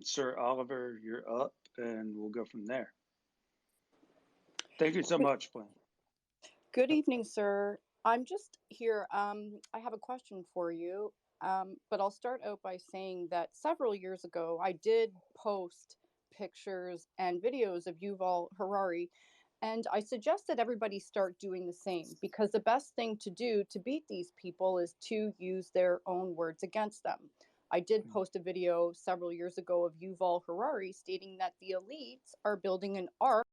Sir Oliver, you're up, and we'll go from there. Thank you so much, Flynn. Good evening, sir. I'm just here. I have a question for you, but I'll start out by saying that several years ago, I did post pictures and videos of Yuval Harari, and I suggest that everybody start doing the same because the best thing to do to beat these people is to use their own words against them. I did post a video several years ago of Yuval Harari stating that the elites are building an ark.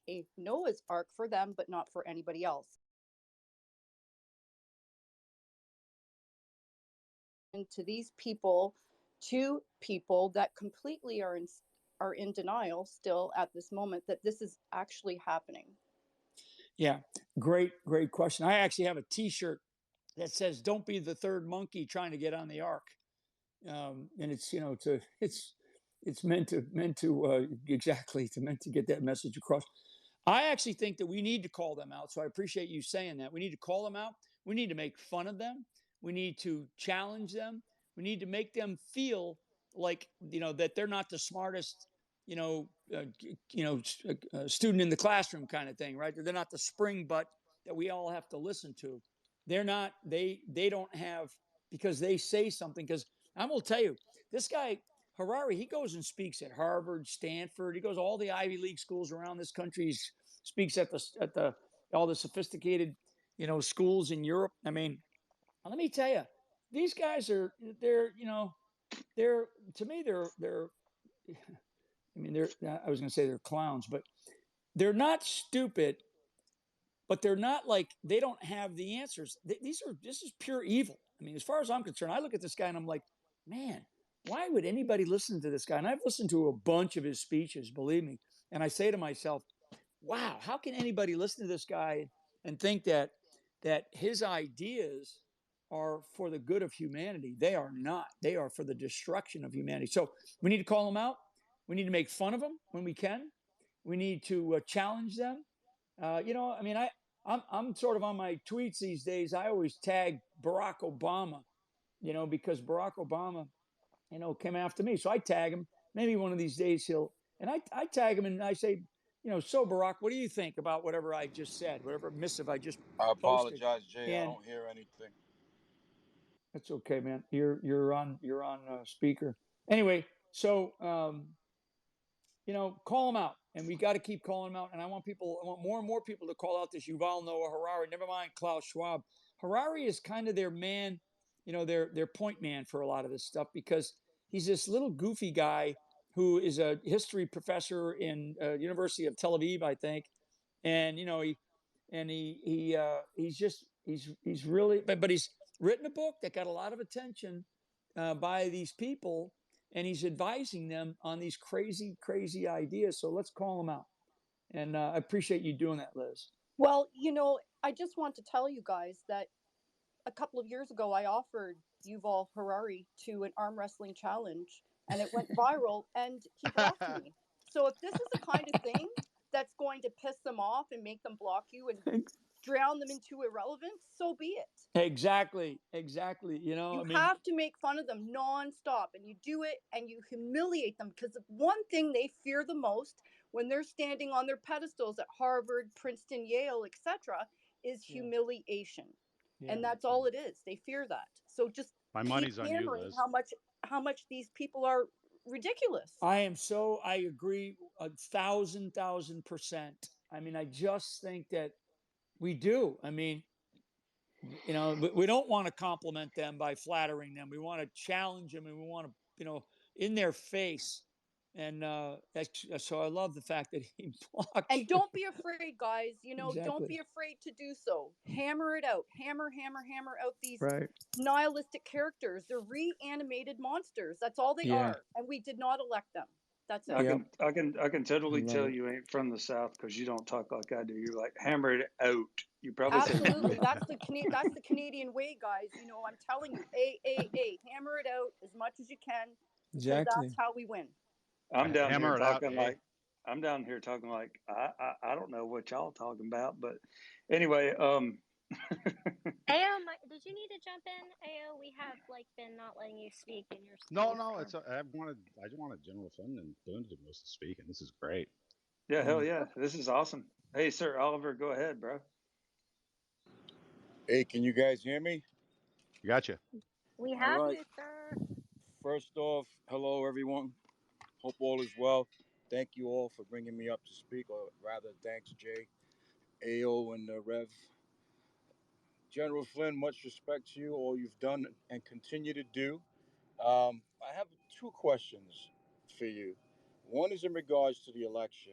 A Noah's Ark for them, but not for anybody else. And to these people, two people that completely are in denial still at this moment that this is actually happening. Yeah, great question. I actually have a T-shirt that says "Don't be the third monkey trying to get on the ark," and it's it's meant to exactly it's meant to get that message across. I actually think that we need to call them out. So I appreciate you saying that. We need to call them out. We need to make fun of them. We need to challenge them. We need to make them feel like, that they're not the smartest, student in the classroom kind of thing, right? They're not the spring butt that we all have to listen to. They're not, they don't have, because they say something, because I'm going to tell you, this guy, Harari, he goes and speaks at Harvard, Stanford. He goes to all the Ivy League schools around this country. He speaks at all the sophisticated, schools in Europe. I mean, let me tell you, these guys to me, I was going to say they're clowns, but they're not stupid, but they're not like, they don't have the answers. This is pure evil. I mean, as far as I'm concerned, I look at this guy and I'm like, man, why would anybody listen to this guy? And I've listened to a bunch of his speeches, believe me. And I say to myself, wow, how can anybody listen to this guy and think that his ideas are for the good of humanity? They are not. They are for the destruction of humanity. So we need to call them out. We need to make fun of them when we can. We need to challenge them. I'm sort of on my tweets these days. I always tag Barack Obama, because Barack Obama, came after me. So I tag him. Maybe one of these days I tag him and I say, so Barack, what do you think about whatever I just said, whatever missive I just I posted? apologize, Jay. I don't hear anything. That's okay, man. You're on speaker. Anyway, so call them out, and we got to keep calling them out. And I want more and more people to call out this Yuval Noah Harari. Never mind Klaus Schwab. Harari is kind of their man, their point man for a lot of this stuff, because he's this little goofy guy who is a history professor in University of Tel Aviv, I think, and he's really, but he's written a book that got a lot of attention by these people, and he's advising them on these crazy ideas. So let's call them out. And I appreciate you doing that, Liz. Well, I just want to tell you guys that a couple of years ago, I offered Yuval Harari to an arm wrestling challenge, and it went viral, and he blocked me. So if this is the kind of thing that's going to piss them off and make them block you and drown them into irrelevance, so be it. Exactly. You have to make fun of them nonstop, and you do it, and you humiliate them, because the one thing they fear the most when they're standing on their pedestals at Harvard, Princeton, Yale, etc., is humiliation. Yeah. And that's all it is. They fear that. So just my money's on you, Liz. How much these people are ridiculous. I agree 1,000%. I mean, I just think that we do. I mean, we don't want to compliment them by flattering them. We want to challenge them, and we want to, in their face. And so I love the fact that he blocked. And don't be afraid, guys. Exactly. Don't be afraid to do so. Hammer it out. Hammer out these nihilistic characters. They're reanimated monsters. That's all they are. And we did not elect them. That's it. I can totally tell you ain't from the South because you don't talk like I do. You're like, hammer it out. You probably absolutely. That's the Canadian way, guys. I'm telling you, hammer it out as much as you can. Exactly. That's how we win. I'm down here talking like I'm down here talking like I don't know what y'all talking about, but anyway, Ao, did you need to jump in? Ao, we have like been not letting you speak in your space. No, I just wanted General Flynn and Boone to be to speak, and this is great. Yeah, hell yeah, this is awesome. Hey, Sir Oliver, go ahead, bro. Hey, can you guys hear me? Gotcha. We have right. you, sir. First off, hello everyone. Hope all is well. Thank you all for bringing me up to speak, or rather, thanks Jay, AO, and Rev. General Flynn, much respect to you, all you've done and continue to do. I have two questions for you. One is in regards to the election.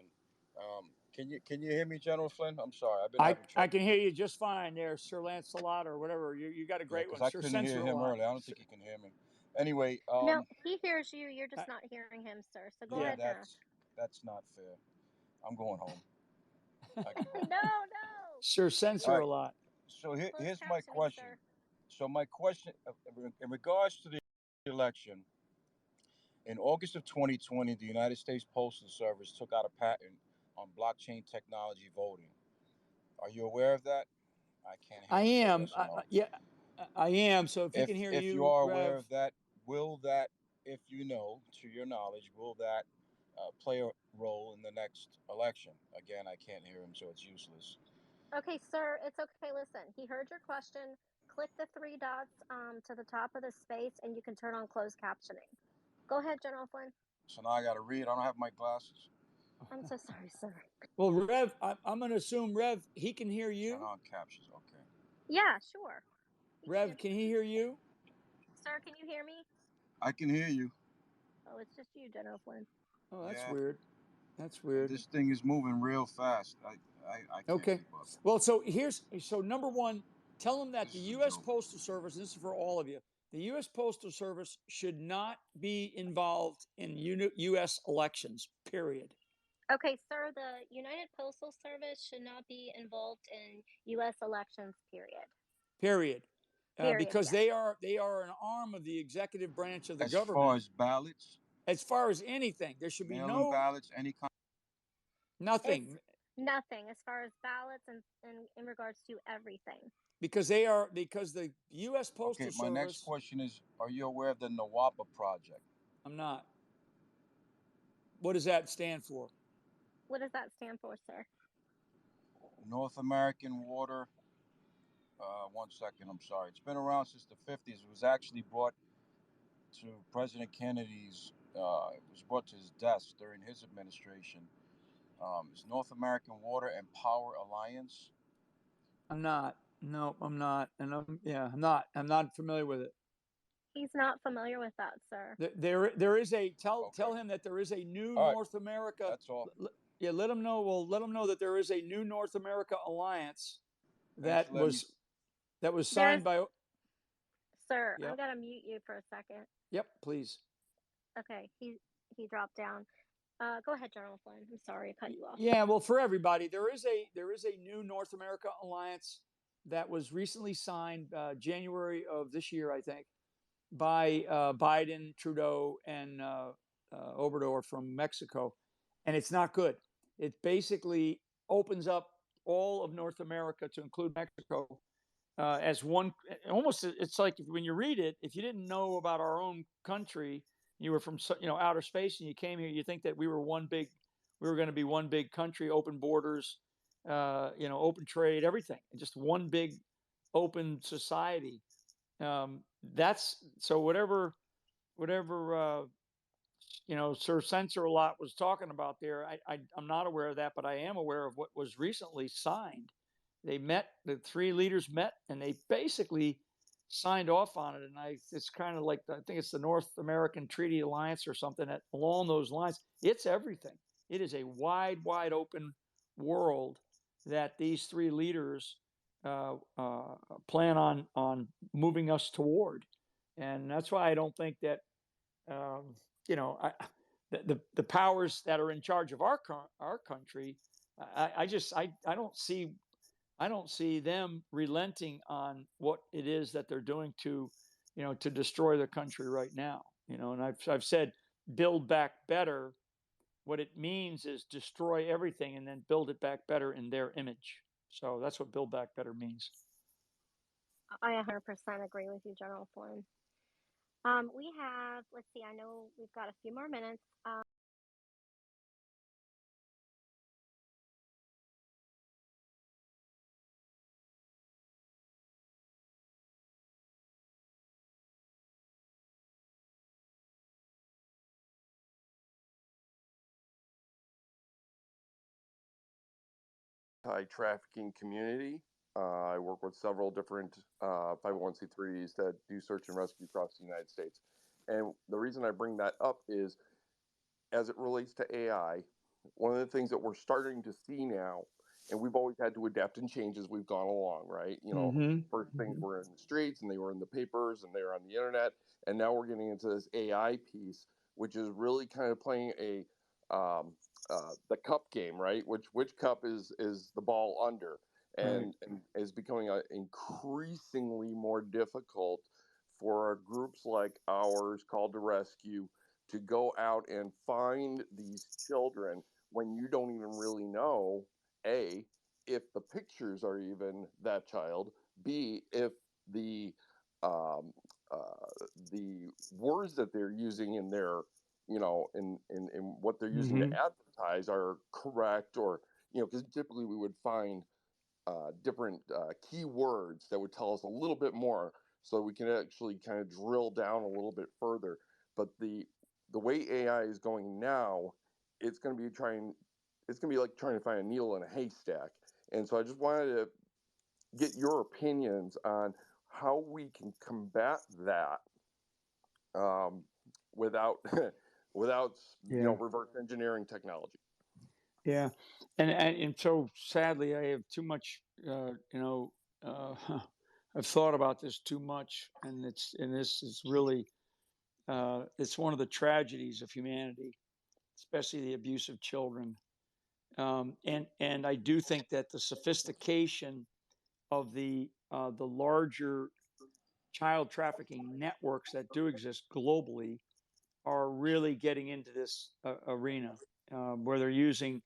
Can you hear me, General Flynn? I'm sorry, I've been having trouble. I can hear you just fine there, Sir Lancelot, or whatever. You got a great one. I Sir couldn't hear him earlier. I don't think he can hear me. Anyway, No, he hears you. You're just not hearing him, sir. So go ahead and ask. That's not fair. I'm going home. No. Sir Censor a lot. So here's my question. Sir. So my question, in regards to the election, in August of 2020, the United States Postal Service took out a patent on blockchain technology voting. Are you aware of that? I can't hear. I am. Yes no. Yeah, I am. So if you can hear if you, you are Rev, aware of that, will that, if you know, to your knowledge, will that play a role in the next election? Again, I can't hear him, so it's useless. Okay, sir, it's okay. Listen, he heard your question. Click the three dots to the top of the space, and you can turn on closed captioning. Go ahead, General Flynn. So now I got to read. I don't have my glasses. I'm so sorry, sir. Well, Rev, I'm going to assume, Rev, he can hear you. Turn on captions, okay. Yeah, sure. Rev, can he hear you? Sir, can you hear me? I can hear you. Oh, it's just you, General Flynn. Oh, that's weird. That's weird. This thing is moving real fast. I can't okay. keep up. Well, so number one, tell them that the U.S. Postal Service, this is for all of you, the U.S. Postal Service should not be involved in U.S. elections, period. Okay, sir, the United Postal Service should not be involved in U.S. elections, period. Period. Because yes. they are an arm of the executive branch of the government. As far as ballots? As far as anything, there should be no ballots, any kind. Nothing. Nothing as far as ballots and in regards to everything. Because the U.S. Postal Service. My next question is: are you aware of the NWAPA project? I'm not. What does that stand for? What does that stand for, sir? North American Water. 1 second, I'm sorry. It's been around since the 50s. It was actually brought to President Kennedy's. It was brought to his desk during his administration. It's North American Water and Power Alliance. I'm not. No, I'm not. And I'm not. I'm not familiar with it. He's not familiar with that, sir. There is a tell him that there is a new North America. That's all. Yeah, let him know. Well, let him know that there is a new North America alliance that was signed by. Sir, I'm gonna mute you for a second. Yep, please. Okay, he dropped down. Go ahead, General Flynn. I'm sorry, I cut you off. Yeah, well, for everybody, there is a new North America alliance that was recently signed January of this year, I think, by Biden, Trudeau, and Obrador from Mexico, and it's not good. It basically opens up all of North America to include Mexico as one. Almost, it's like when you read it, if you didn't know about our own country, you were from outer space and you came here, you think that we were going to be one big country, open borders, open trade, everything, just one big open society. That's so whatever Sir Censor a lot was talking about there. I'm not aware of that, but I am aware of what was recently signed. They met, the three leaders met, and they basically signed off on it. And it's kind of like, I think it's the North American Treaty Alliance or something along those lines. It's everything. It is a wide open world that these three leaders plan on moving us toward. And that's why I don't think that, the powers that are in charge of our country, I don't see them relenting on what it is that they're doing to destroy the country right now. And I've said build back better, what it means is destroy everything and then build it back better in their image. So that's what build back better means. I 100% agree with you, General Flynn. We have, let's see, I know we've got a few more minutes. Anti-trafficking community. I work with several different 501c3s that do search and rescue across the United States. And the reason I bring that up is, as it relates to AI, one of the things that we're starting to see now, and we've always had to adapt and change as we've gone along, right? You know, first things were in the streets and they were in the papers and they were on the internet. And now we're getting into this AI piece, which is really kind of playing a the cup game, right? Which cup is the ball under, and is becoming increasingly more difficult for groups like ours called to rescue to go out and find these children when you don't even really know a if the pictures are even that child, b if the um, the words that they're using in their in what they're using to advertise are correct, or because typically we would find different keywords that would tell us a little bit more, so we can actually kind of drill down a little bit further. But the way AI is going now, it's going to be like trying to find a needle in a haystack. And so I just wanted to get your opinions on how we can combat that without without reverse engineering technology. Yeah, and so sadly, I have too much. I've thought about this too much, and this is really it's one of the tragedies of humanity, especially the abuse of children. And I do think that the sophistication of the larger child trafficking networks that do exist globally are really getting into this arena where they're using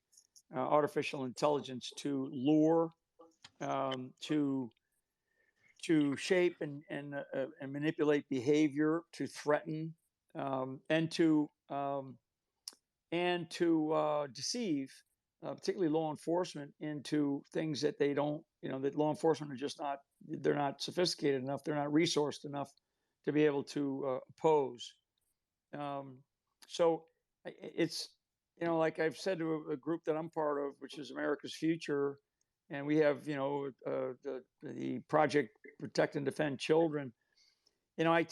artificial intelligence to lure, to shape and manipulate behavior, to threaten, and to deceive, particularly law enforcement, into things that they don't, that law enforcement are just not, they're not sophisticated enough, they're not resourced enough to be able to oppose. So it's, like I've said to a group that I'm part of, which is America's Future, and we have, the Project Protect and Defend Children. What I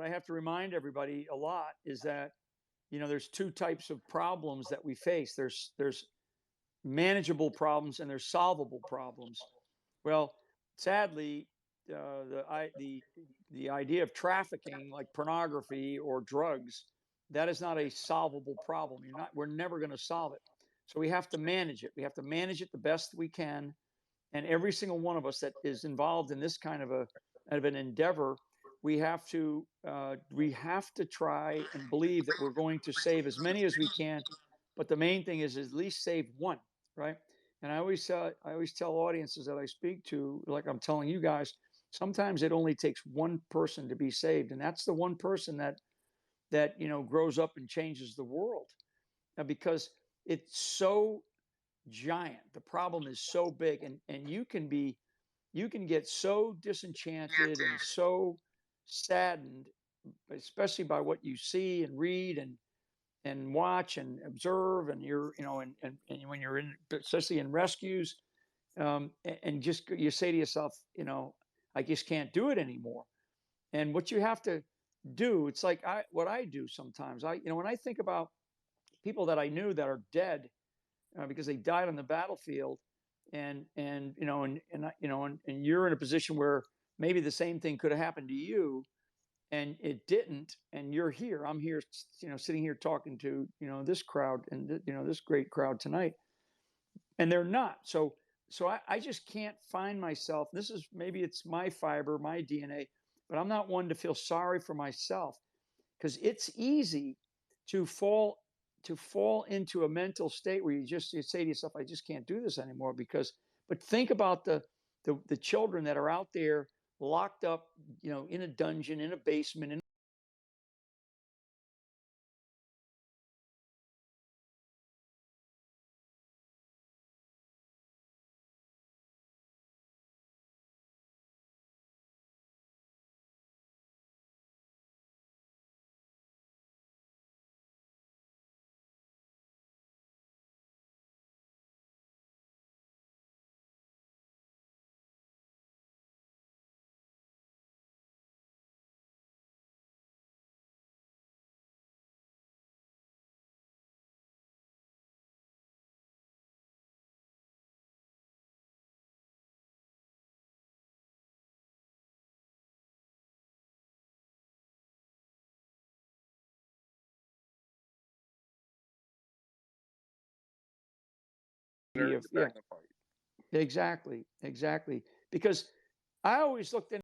have to remind everybody a lot is that, there's two types of problems that we face. There's manageable problems and there's solvable problems. Well, sadly, the idea of trafficking, like pornography or drugs, that is not a solvable problem. We're never going to solve it. So we have to manage it. We have to manage it the best we can. And every single one of us that is involved in this kind of an endeavor, we have to try and believe that we're going to save as many as we can. But the main thing is at least save one, right? And I always tell audiences that I speak to, like I'm telling you guys, sometimes it only takes one person to be saved, and that's the one person that grows up and changes the world, because it's so giant. The problem is so big, and you can get so disenchanted and so saddened, especially by what you see and read and watch and observe, and and when you're in, especially in rescues, and just you say to yourself, I just can't do it anymore. And what you have to do, it's like what I do sometimes. When I think about people that I knew that are dead because they died on the battlefield, and you're in a position where maybe the same thing could have happened to you, and it didn't, and you're here. I'm here, sitting here talking to this crowd, and this great crowd tonight, and they're not. So I just can't find myself. This is, maybe it's my fiber, my DNA, but I'm not one to feel sorry for myself, because it's easy to fall to fall into a mental state where you say to yourself, I just can't do this anymore. But think about the children that are out there locked up, in a dungeon, in a basement, in yeah, exactly, because I always looked in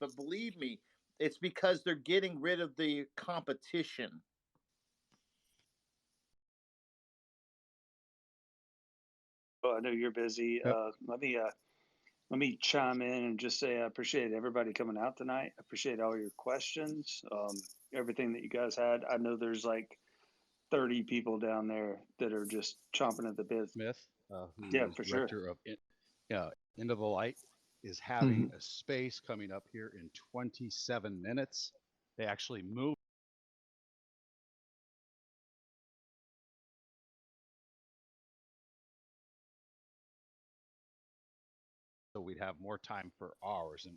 but believe me, it's because they're getting rid of the competition. Well, I know you're busy. Yep. Let me chime in and just say I appreciate everybody coming out tonight. I appreciate all your questions, everything that you guys had. I know there's like 30 people down there that are just chomping at the bit. Smith, who Yeah, is for sure. director of End of the Light, is having a space coming up here in 27 minutes. They actually moved. So we'd have more time for ours. And